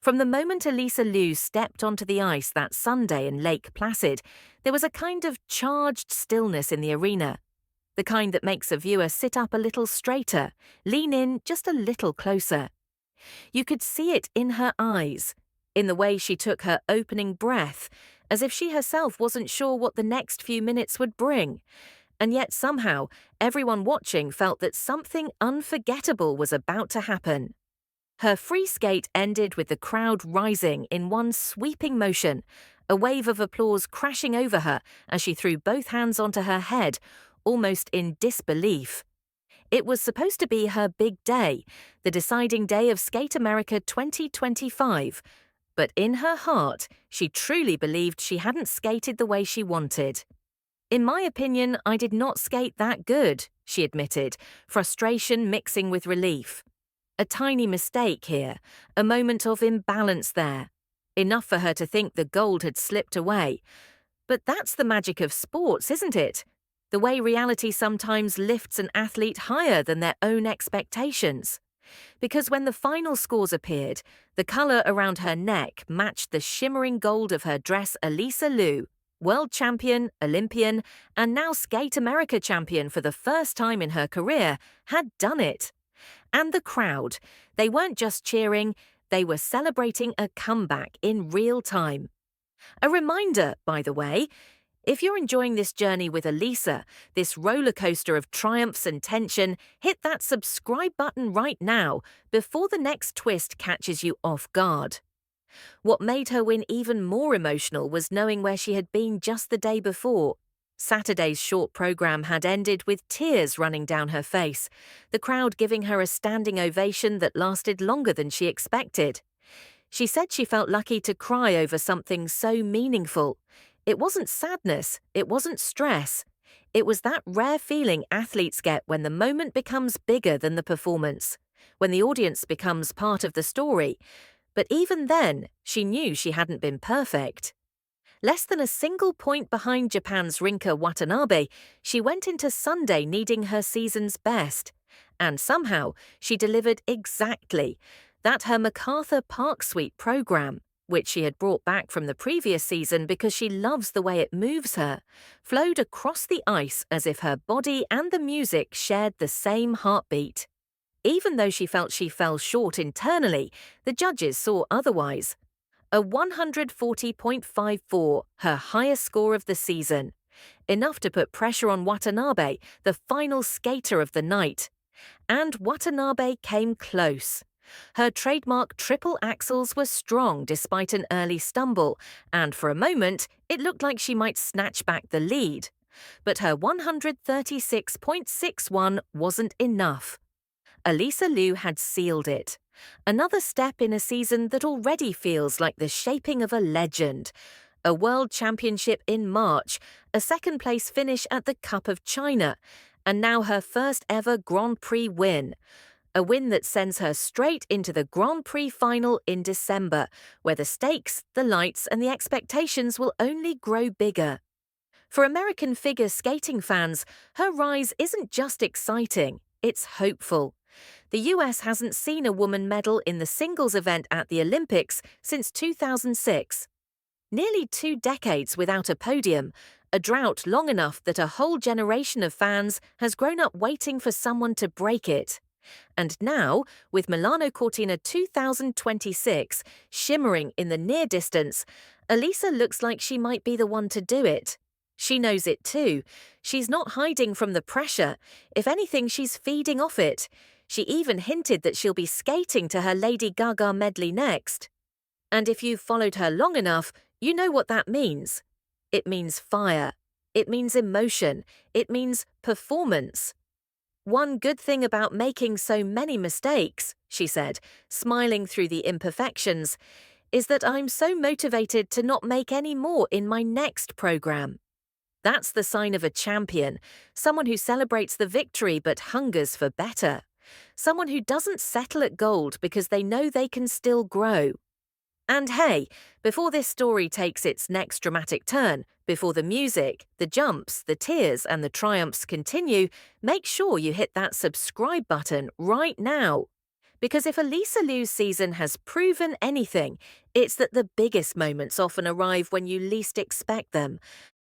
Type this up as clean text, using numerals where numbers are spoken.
From the moment Alysa Liu stepped onto the ice that Sunday in Lake Placid, there was a kind of charged stillness in the arena, the kind that makes a viewer sit up a little straighter, lean in just a little closer. You could see it in her eyes, in the way she took her opening breath, as if she herself wasn't sure what the next few minutes would bring. And yet somehow, everyone watching felt that something unforgettable was about to happen. Her free skate ended with the crowd rising in one sweeping motion, a wave of applause crashing over her as she threw both hands onto her head, almost in disbelief. It was supposed to be her big day, the deciding day of Skate America 2025, but in her heart, she truly believed she hadn't skated the way she wanted. "In my opinion, I did not skate that good," she admitted, frustration mixing with relief. A tiny mistake here, a moment of imbalance there. Enough for her to think the gold had slipped away. But that's the magic of sports, isn't it? The way reality sometimes lifts an athlete higher than their own expectations. Because when the final scores appeared, the colour around her neck matched the shimmering gold of her dress. Alysa Liu, world champion, Olympian, and now Skate America champion for the first time in her career, had done it. And the crowd, they weren't just cheering, they were celebrating a comeback in real time. A reminder, by the way, if you're enjoying this journey with Alysa, this roller coaster of triumphs and tension, hit that subscribe button right now before the next twist catches you off guard. What made her win even more emotional was knowing where she had been just the day before. Saturday's short program had ended with tears running down her face, the crowd giving her a standing ovation that lasted longer than she expected. She said she felt lucky to cry over something so meaningful. It wasn't sadness, it wasn't stress. It was that rare feeling athletes get when the moment becomes bigger than the performance, when the audience becomes part of the story. But even then, she knew she hadn't been perfect. Less than a single point behind Japan's Rinka Watanabe, she went into Sunday needing her season's best. And somehow, she delivered exactly that. Her MacArthur Park Suite program, which she had brought back from the previous season because she loves the way it moves her, flowed across the ice as if her body and the music shared the same heartbeat. Even though she felt she fell short internally, the judges saw otherwise. A 140.54, her highest score of the season. Enough to put pressure on Watanabe, the final skater of the night. And Watanabe came close. Her trademark triple axels were strong despite an early stumble, and for a moment, it looked like she might snatch back the lead. But her 136.61 wasn't enough. Alysa Liu had sealed it. Another step in a season that already feels like the shaping of a legend. A world championship in March, a second-place finish at the Cup of China, and now her first ever Grand Prix win. A win that sends her straight into the Grand Prix final in December, where the stakes, the lights, and the expectations will only grow bigger. For American figure skating fans, her rise isn't just exciting, it's hopeful. The US hasn't seen a woman medal in the singles event at the Olympics since 2006. Nearly 2 decades without a podium, a drought long enough that a whole generation of fans has grown up waiting for someone to break it. And now, with Milano Cortina 2026 shimmering in the near distance, Alysa looks like she might be the one to do it. She knows it too. She's not hiding from the pressure. If anything, she's feeding off it. She even hinted that she'll be skating to her Lady Gaga medley next. And if you've followed her long enough, you know what that means. It means fire. It means emotion. It means performance. "One good thing about making so many mistakes," she said, smiling through the imperfections, "is that I'm so motivated to not make any more in my next program." That's the sign of a champion, someone who celebrates the victory but hungers for better. Someone who doesn't settle at gold because they know they can still grow. And hey, before this story takes its next dramatic turn, before the music, the jumps, the tears, and the triumphs continue, make sure you hit that subscribe button right now. Because if Alysa Liu's season has proven anything, it's that the biggest moments often arrive when you least expect them.